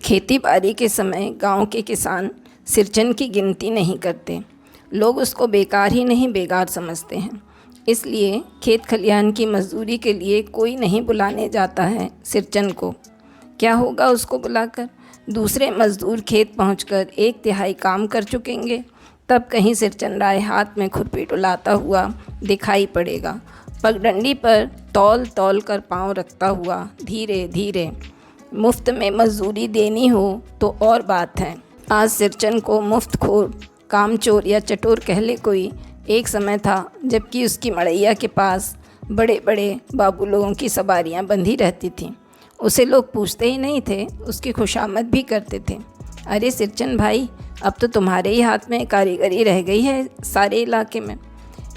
खेती बाड़ी के समय गांव के किसान सिरचन की गिनती नहीं करते। लोग उसको बेकार ही नहीं बेगार समझते हैं। इसलिए खेत खलिहान की मजदूरी के लिए कोई नहीं बुलाने जाता है सिरचन को। क्या होगा उसको बुलाकर? दूसरे मजदूर खेत पहुंचकर 1/3 काम कर चुकेंगे, तब कहीं सिरचन राय हाथ में खुरपी डुलाता हुआ दिखाई पड़ेगा। पगडंडी पर तौल तौल कर पाँव रखता हुआ धीरे धीरे। मुफ्त में मजदूरी देनी हो तो और बात है। आज सिरचन को मुफ्तखोर, कामचोर या चटोर कह ले कोई। एक समय था जबकि उसकी मड़ैया के पास बड़े बड़े बाबू लोगों की सवारियां बंधी रहती थीं। उसे लोग पूछते ही नहीं थे, उसकी खुशामद भी करते थे। अरे सिरचन भाई, अब तो तुम्हारे ही हाथ में कारीगरी रह गई है सारे इलाके में।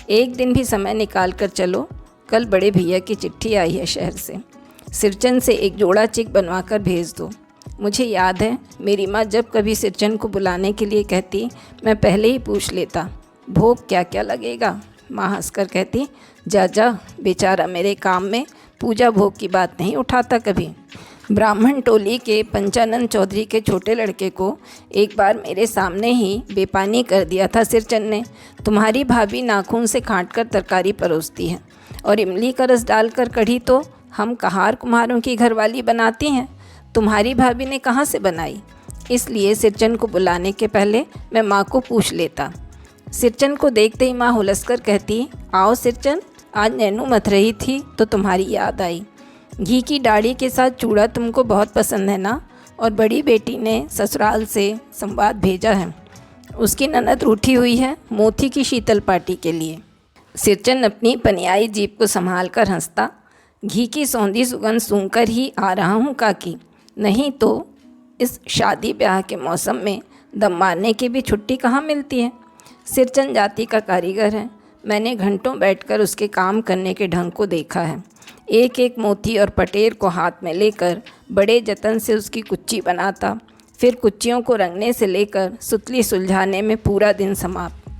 एक दिन भी समय निकाल कर चलो, कल बड़े भैया की चिट्ठी आई है शहर से। सिरचन से एक जोड़ा चिक बनवा कर भेज दो। मुझे याद है मेरी माँ जब कभी सिरचन को बुलाने के लिए कहती, मैं पहले ही पूछ लेता, भोग क्या क्या लगेगा। माँ हंसकर कहती, जा जा, बेचारा मेरे काम में पूजा भोग की बात नहीं उठाता कभी। ब्राह्मण टोली के पंचानंद चौधरी के छोटे लड़के को एक बार मेरे सामने ही बेपानी कर दिया था सिरचन ने। तुम्हारी भाभी नाखून से काट कर तरकारी परोसती है और इमली का रस डालकर कढ़ी तो हम कहार कुम्हारों की घरवाली बनाती हैं, तुम्हारी भाभी ने कहाँ से बनाई। इसलिए सिरचन को बुलाने के पहले मैं माँ को पूछ लेता। सिरचन को देखते ही माँ हुलसकर कहती, आओ सिरचन, आज नैनू मथ रही थी तो तुम्हारी याद आई। घी की डाढ़ी के साथ चूड़ा तुमको बहुत पसंद है ना। और बड़ी बेटी ने ससुराल से संवाद भेजा है, उसकी ननद रूठी हुई है मोती की शीतल पार्टी के लिए। सिरचन अपनी पनियाई जीभ को संभाल कर हंसता, घी की सौंधी सुगंध सूंघकर ही आ रहा हूँ काकी, नहीं तो इस शादी ब्याह के मौसम में दम मारने की भी छुट्टी कहाँ मिलती है। सिरचन जाति का कारीगर है। मैंने घंटों बैठकर उसके काम करने के ढंग को देखा है। एक एक मोती और पटेर को हाथ में लेकर बड़े जतन से उसकी कुच्ची बनाता, फिर कुच्चियों को रंगने से लेकर सुतली सुलझाने में पूरा दिन समाप्त।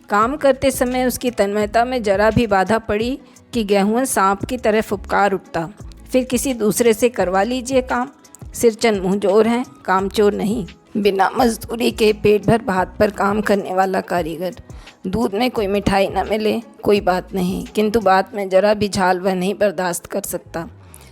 काम करते समय उसकी तन्मयता में जरा भी बाधा पड़ी कि गेहूं सांप की तरह फुफकार उठता, फिर किसी दूसरे से करवा लीजिए काम। सिरचन मुँहजोर है, कामचोर नहीं। बिना मजदूरी के पेट भर भात पर काम करने वाला कारीगर। दूध में कोई मिठाई न मिले कोई बात नहीं, किंतु बात में जरा भी झाल वह नहीं बर्दाश्त कर सकता।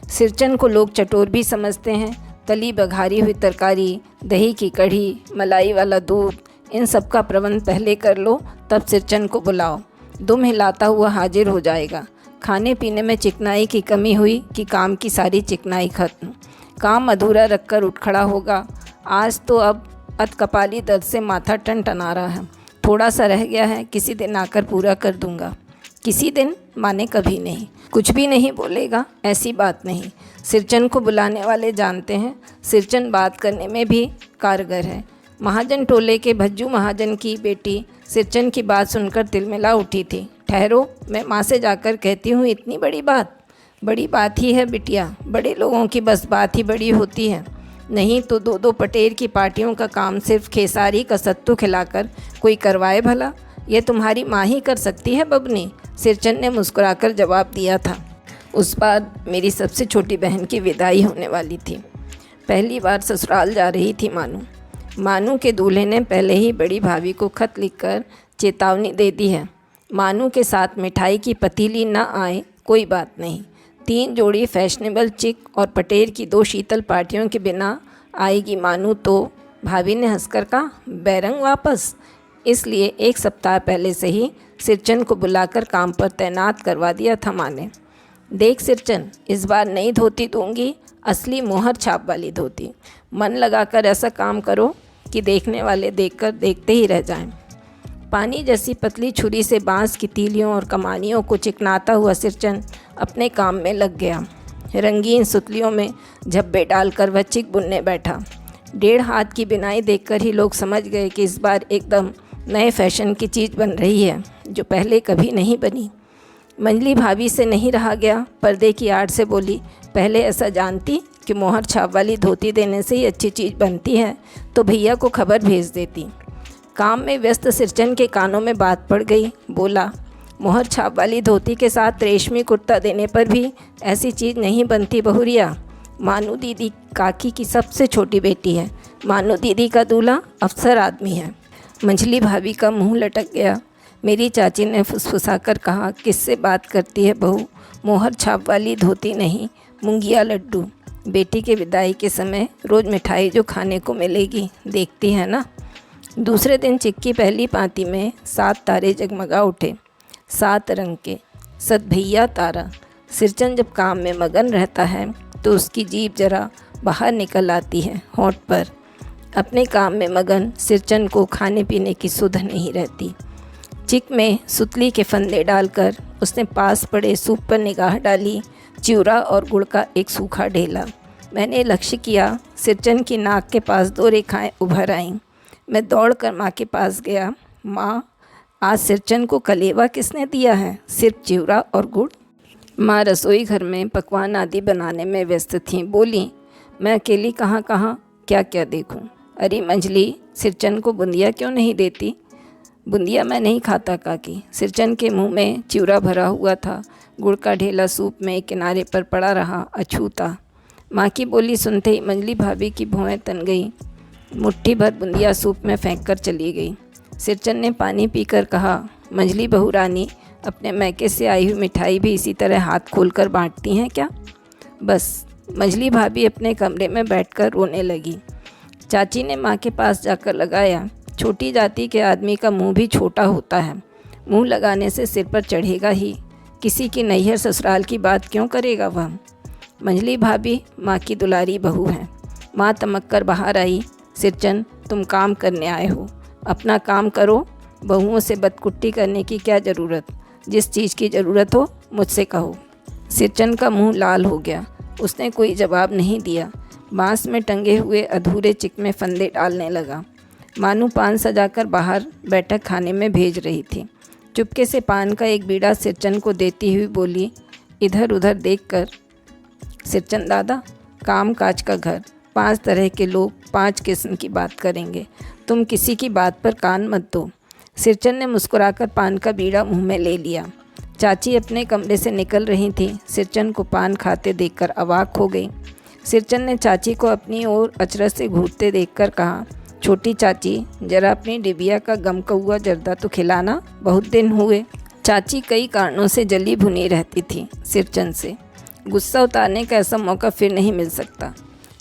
सिरचन को लोग चटोर भी समझते हैं। तली बघारी हुई तरकारी, दही की कढ़ी, मलाई वाला दूध, इन सब का प्रबंध पहले कर लो, तब सिरचन को बुलाओ। दुम हिलाता हुआ हाजिर हो जाएगा। खाने पीने में चिकनाई की कमी हुई कि काम की सारी चिकनाई खत्म। काम अधूरा रखकर उठ खड़ा होगा। आज तो अब अधकपाली दर्द से माथा टनटना रहा है, थोड़ा सा रह गया है, किसी दिन आकर पूरा कर दूंगा। किसी दिन माने कभी नहीं। कुछ भी नहीं बोलेगा, ऐसी बात नहीं। सिरचन को बुलाने वाले जानते हैं सिरचन बात करने में भी कारगर है। महाजन टोले के भज्जू महाजन की बेटी सिरचन की बात सुनकर तिलमिला उठी थी। ठहरो, मैं माँ से जाकर कहती हूँ इतनी बड़ी बात। बड़ी बात ही है बिटिया, बड़े लोगों की बस बात ही बड़ी होती है। नहीं तो 2-2 पटेर की पार्टियों का काम सिर्फ खेसारी का सत्तू खिलाकर कोई करवाए भला। ये तुम्हारी माँ ही कर सकती है बबनी, सिरचन ने मुस्कुराकर जवाब दिया था। उस बार मेरी सबसे छोटी बहन की विदाई होने वाली थी। पहली बार ससुराल जा रही थी मानू के दूल्हे ने पहले ही बड़ी भाभी को खत लिखकर चेतावनी दे दी है। मानू के साथ मिठाई की पतीली न आए कोई बात नहीं, 3 जोड़ी फैशनेबल चिक और पटेर की 2 शीतल पार्टियों के बिना आएगी मानू तो। भाभी ने हंसकर कहा, बैरंग वापस। इसलिए 1 सप्ताह पहले से ही सिरचन को बुलाकर काम पर तैनात करवा दिया था माँ ने। देख सिरचन, इस बार नई धोती दूंगी, असली मोहर छाप वाली धोती। मन लगाकर ऐसा काम करो कि देखने वाले देखकर देखते ही रह जाएं। पानी जैसी पतली छुरी से बांस की तीलियों और कमानियों को चिकनाता हुआ सिरचन अपने काम में लग गया। रंगीन सुतलियों में झब्बे डालकर वह चिक बुनने बैठा। 1.5 हाथ की बिनाई देखकर ही लोग समझ गए कि इस बार एकदम नए फैशन की चीज़ बन रही है, जो पहले कभी नहीं बनी। मंजली भाभी से नहीं रहा गया, पर्दे की आड़ से बोली, पहले ऐसा जानती कि मोहर छाप वाली धोती देने से ही अच्छी चीज़ बनती है तो भैया को खबर भेज देती। काम में व्यस्त सिरचन के कानों में बात पड़ गई। बोला, मोहर छाप वाली धोती के साथ रेशमी कुर्ता देने पर भी ऐसी चीज़ नहीं बनती बहुरिया। मानू दीदी काकी की सबसे छोटी बेटी है। मानू दीदी का दूल्हा अफसर आदमी है। मंझली भाभी का मुंह लटक गया। मेरी चाची ने फुसफुसाकर कहा, किससे बात करती है बहू, मोहर छाप वाली धोती नहीं, मूंगिया लड्डू। बेटी के विदाई के समय रोज़ मिठाई जो खाने को मिलेगी, देखती है ना। दूसरे दिन चिक्की पहली पाँति में 7 तारे जगमगा उठे, 7 रंग के, सतभैया तारा। सिरचन जब काम में मगन रहता है तो उसकी जीभ जरा बाहर निकल आती है होंठ पर। अपने काम में मगन सिरचन को खाने पीने की सुध नहीं रहती। चिक में सुतली के फंदे डालकर उसने पास पड़े सूप पर निगाह डाली। चिवड़ा और गुड़ का एक सूखा ढेला। मैंने लक्ष्य किया, सिरचन की नाक के पास 2 रेखाएं उभर आईं। मैं दौड़कर माँ के पास गया। माँ, आज सिरचन को कलेवा किसने दिया है? सिर्फ चिवड़ा और गुड़। माँ रसोई घर में पकवान आदि बनाने में व्यस्त थीं। बोली, मैं अकेली कहाँ कहाँ क्या क्या देखूं। अरे मंझली, सिरचन को बूंदिया क्यों नहीं देती? बूंदिया मैं नहीं खाता काकी। सिरचन के मुंह में चिवड़ा भरा हुआ था। गुड़ का ढेला सूप में किनारे पर पड़ा रहा, अछूता। माँ की बोली सुनते ही मंझली भाभी की भौहें तन गई। मुट्ठी भर बूंदिया सूप में फेंक कर चली गई। सिरचन ने पानी पीकर कहा, मंझली बहू रानी, अपने मैके से आई हुई मिठाई भी इसी तरह हाथ खोलकर बांटती हैं क्या? बस। मंझली भाभी अपने कमरे में बैठकर रोने लगी। चाची ने माँ के पास जाकर लगाया, छोटी जाति के आदमी का मुंह भी छोटा होता है। मुंह लगाने से सिर पर चढ़ेगा ही। किसी की नैहर ससुराल की बात क्यों करेगा वह? मंझली भाभी माँ की दुलारी बहू है। माँ तमक कर बाहर आई। सिरचन, तुम काम करने आए हो, अपना काम करो। बहुओं से बदकुट्टी करने की क्या ज़रूरत? जिस चीज़ की ज़रूरत हो मुझसे कहो। सिरचन का मुंह लाल हो गया। उसने कोई जवाब नहीं दिया। बांस में टंगे हुए अधूरे चिक में फंदे डालने लगा। मानू पान सजाकर बाहर बैठक खाने में भेज रही थी। चुपके से पान का एक बीड़ा सिरचन को देती हुई बोली, इधर उधर देखकर, सिरचन दादा, काम काज का घर, 5 तरह के लोग 5 किस्म की बात करेंगे। तुम किसी की बात पर कान मत दो। सिरचन ने मुस्कुराकर पान का बीड़ा मुंह में ले लिया। चाची अपने कमरे से निकल रही थी। सिरचन को पान खाते देखकर अवाक हो गई। सिरचन ने चाची को अपनी ओर अचरज से घूरते देखकर कहा, छोटी चाची, जरा अपनी डिबिया का गम कौआ जर्दा तो खिलाना, बहुत दिन हुए। चाची कई कारणों से जली भुनी रहती थी सिरचन से। गुस्सा उतारने का ऐसा मौका फिर नहीं मिल सकता।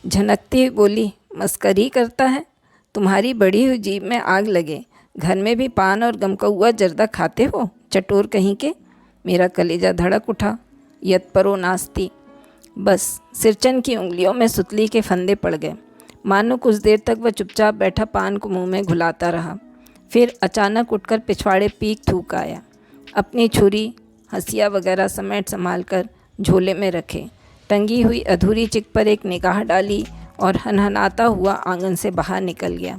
झनकती हुई बोली, मस्करी करता है? तुम्हारी बड़ी हुई जीभ में आग लगे। घर में भी पान और गम कौआ जर्दा खाते हो, चटोर कहीं के। मेरा कलेजा धड़क उठा। यत परो नास्ती। बस। सिरचन की उंगलियों में सुतली के फंदे पड़ गए। मानो कुछ देर तक वह चुपचाप बैठा पान को मुंह में घुलाता रहा। फिर अचानक उठकर पिछवाड़े पीक थूक आया। अपनी छुरी, हंसिया वगैरह समेट संभाल कर झोले में रखे। टंगी हुई अधूरी चिक पर एक निगाह डाली और हनहनाता हुआ आंगन से बाहर निकल गया।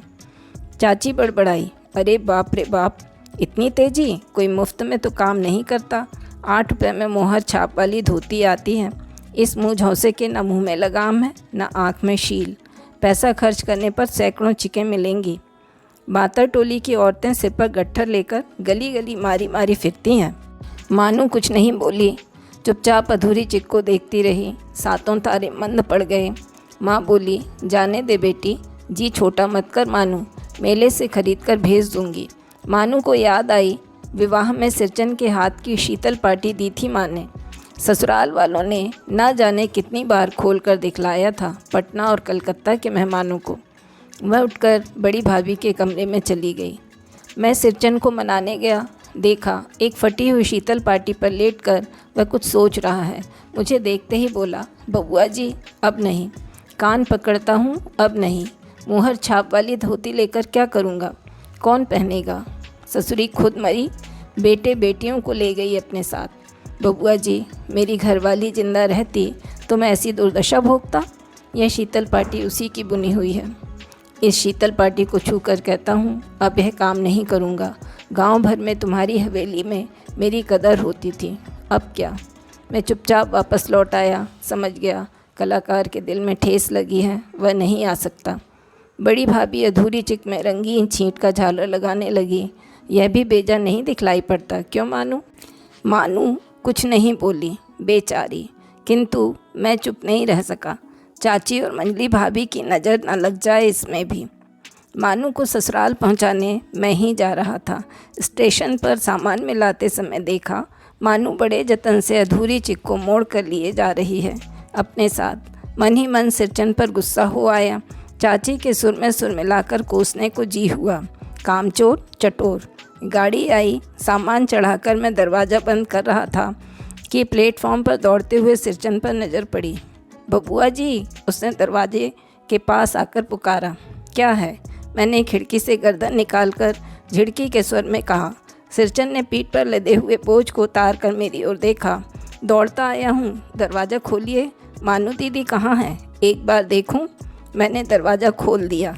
चाची बड़बड़ाई, अरे बाप रे बाप, इतनी तेजी? कोई मुफ्त में तो काम नहीं करता। 8 रुपये में मोहर छाप वाली धोती आती है। इस मुँह झौसे के न मुँह में लगाम है, न आँख में शील। पैसा खर्च करने पर सैकड़ों चिकें मिलेंगी। बातर टोली की औरतें सिर पर गट्ठर लेकर गली गली मारी मारी फिरती हैं। मानू कुछ नहीं बोली, चुपचाप अधूरी चिक को देखती रही। 7 तारे मंद पड़ गए। माँ बोली, जाने दे बेटी, जी छोटा मत कर मानू, मेले से खरीद कर भेज दूँगी। मानू को याद आई, विवाह में सिरचन के हाथ की शीतल पार्टी दी थी माँ ने। ससुराल वालों ने ना जाने कितनी बार खोल कर दिखलाया था पटना और कलकत्ता के मेहमानों को। वह उठकर बड़ी भाभी के कमरे में चली गई। मैं सिरचन को मनाने गया, देखा एक फटी हुई शीतल पार्टी पर लेटकर वह कुछ सोच रहा है। मुझे देखते ही बोला, बबुआ जी अब नहीं। कान पकड़ता हूँ, अब नहीं। मुहर छाप वाली धोती लेकर क्या करूँगा? कौन पहनेगा? ससुरी खुद मरी, बेटे बेटियों को ले गई अपने साथ। बबुआ जी, मेरी घरवाली जिंदा रहती तो मैं ऐसी दुर्दशा भोगता। यह शीतल पार्टी उसी की बुनी हुई है। इस शीतल पार्टी को छू कर कहता हूँ, अब यह काम नहीं करूँगा। गांव भर में तुम्हारी हवेली में मेरी कदर होती थी, अब क्या? मैं चुपचाप वापस लौट आया। समझ गया कलाकार के दिल में ठेस लगी है, वह नहीं आ सकता। बड़ी भाभी अधूरी चिक में रंगीन छींट का झालर लगाने लगी। यह भी बेजा नहीं दिखलाई पड़ता, क्यों मानू? मानू कुछ नहीं बोली, बेचारी। किंतु मैं चुप नहीं रह सका। चाची और मंजली भाभी की नज़र न लग जाए इसमें भी। मानू को ससुराल पहुंचाने मैं ही जा रहा था। स्टेशन पर सामान में लाते समय देखा मानू बड़े जतन से अधूरी चिक को मोड़ कर लिए जा रही है अपने साथ। मन ही मन सिरचन पर गुस्सा हो आया। चाची के सुर में सुर मिलाकर कोसने को जी हुआ। कामचोर चटोर। गाड़ी आई, सामान चढ़ाकर मैं दरवाज़ा बंद कर रहा था कि प्लेटफॉर्म पर दौड़ते हुए सिरचन पर नज़र पड़ी। बबुआ जी, उसने दरवाजे के पास आकर पुकारा। क्या है? मैंने खिड़की से गर्दन निकालकर झिड़की के स्वर में कहा। सिरचन ने पीठ पर लदे हुए बोझ को उतार कर मेरी ओर देखा। दौड़ता आया हूँ, दरवाज़ा खोलिए। मानू दीदी कहाँ हैं? एक बार देखूँ? मैंने दरवाज़ा खोल दिया।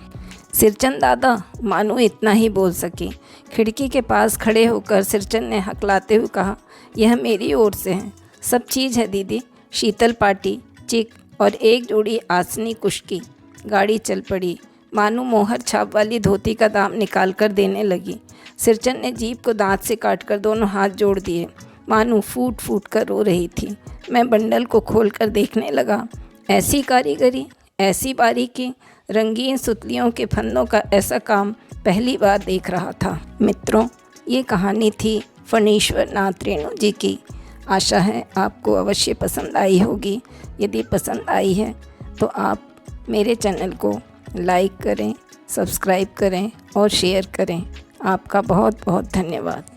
सिरचन दादा, मानू इतना ही बोल सकी। खिड़की के पास खड़े होकर सिरचन ने हकलाते हुए कहा, यह मेरी ओर से है। सब चीज़ है दीदी, शीतल पाटी, चिक और एक जोड़ी आसनी कुश की। गाड़ी चल पड़ी। मानू मोहर छाप वाली धोती का दाम निकाल कर देने लगी। सिरचन ने जीभ को दांत से काटकर दोनों हाथ जोड़ दिए। मानू फूट फूट कर रो रही थी। मैं बंडल को खोल कर देखने लगा। ऐसी कारीगरी, ऐसी बारीकी, रंगीन सुतलियों के फन्नों का ऐसा काम पहली बार देख रहा था। मित्रों, ये कहानी थी फणीश्वर नाथ रेणु जी की। आशा है आपको अवश्य पसंद आई होगी। यदि पसंद आई है तो आप मेरे चैनल को लाइक करें, सब्सक्राइब करें और शेयर करें। आपका बहुत बहुत धन्यवाद।